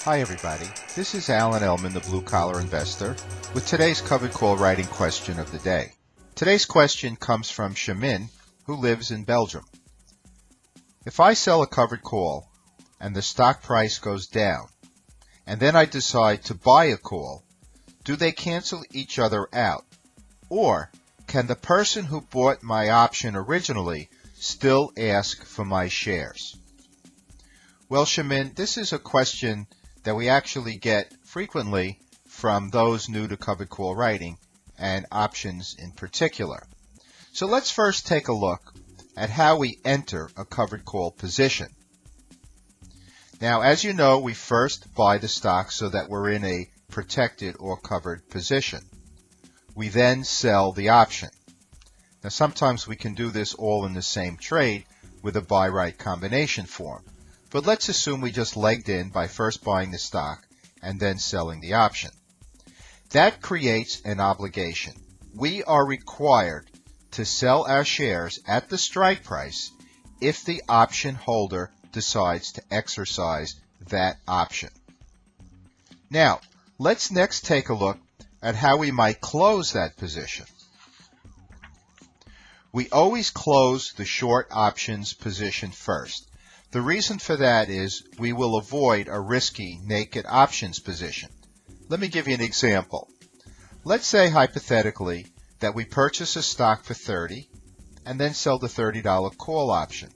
Hi everybody, this is Ellman, the blue-collar investor, with today's covered call writing question of the day. Today's question comes from Shamin, who lives in Belgium. If I sell a covered call and the stock price goes down, and then I decide to buy a call, do they cancel each other out? Or can the person who bought my option originally still ask for my shares? Well, Shamin, this is a question that we actually get frequently from those new to covered call writing and options in particular. So let's first take a look at how we enter a covered call position. Now, as you know, we first buy the stock so that we're in a protected or covered position. We then sell the option. Now, sometimes we can do this all in the same trade with a buy-right combination form. But let's assume we just legged in by first buying the stock and then selling the option. That creates an obligation. We are required to sell our shares at the strike price if the option holder decides to exercise that option. Now, let's next take a look at how we might close that position. We always close the short options position first. The reason for that is we will avoid a risky naked options position. Let me give you an example. Let's say hypothetically that we purchase a stock for $30 and then sell the $30 call option.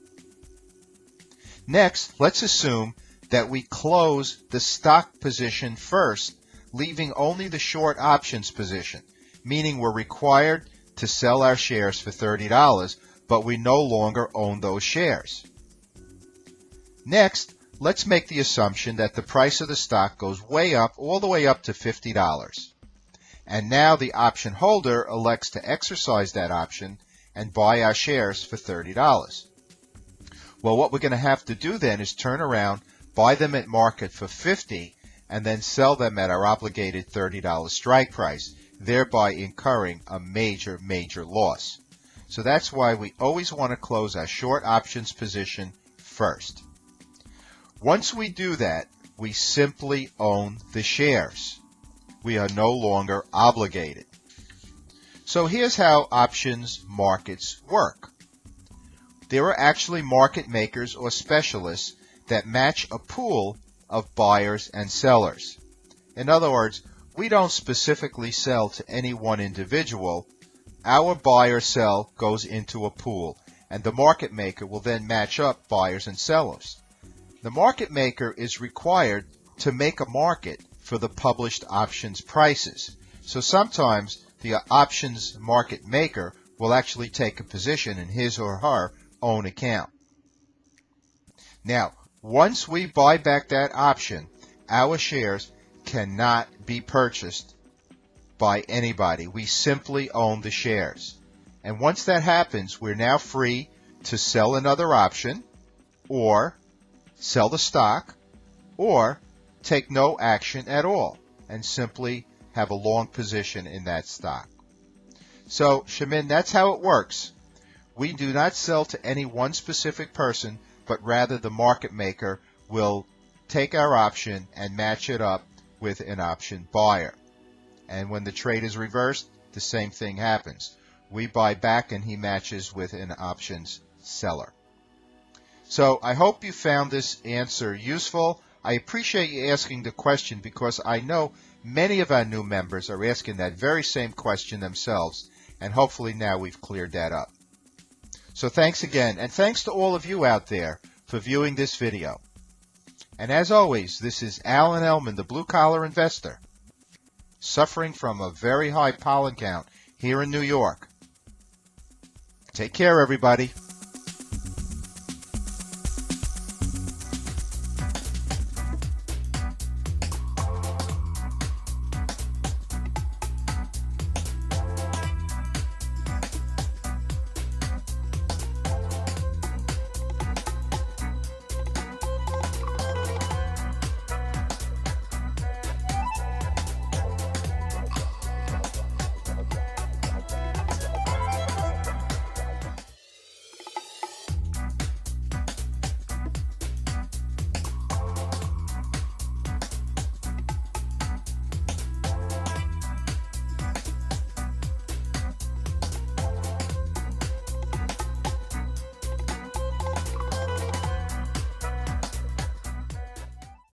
Next, let's assume that we close the stock position first, leaving only the short options position, meaning we're required to sell our shares for $30, but we no longer own those shares. Next, let's make the assumption that the price of the stock goes way up, all the way up to $50. And now the option holder elects to exercise that option and buy our shares for $30. Well, what we're going to have to do then is turn around, buy them at market for $50, and then sell them at our obligated $30 strike price, thereby incurring a major loss. So that's why we always want to close our short options position first. Once we do that, we simply own the shares. We are no longer obligated. So here's how options markets work. There are actually market makers or specialists that match a pool of buyers and sellers. In other words, we don't specifically sell to any one individual. Our buy or sell goes into a pool, and the market maker will then match up buyers and sellers. The market maker is required to make a market for the published options prices. So sometimes the options market maker will actually take a position in his or her own account. Now, once we buy back that option, our shares cannot be purchased by anybody. We simply own the shares. And once that happens, we're now free to sell another option, or sell the stock, or take no action at all and simply have a long position in that stock. So, Shamin, that's how it works. We do not sell to any one specific person, but rather the market maker will take our option and match it up with an option buyer. And when the trade is reversed, the same thing happens. We buy back and he matches with an options seller. So I hope you found this answer useful. I appreciate you asking the question because I know many of our new members are asking that very same question themselves, and hopefully now we've cleared that up. So thanks again, and thanks to all of you out there for viewing this video. And as always, this is Ellman, the blue-collar investor, suffering from a very high pollen count here in New York. Take care, everybody.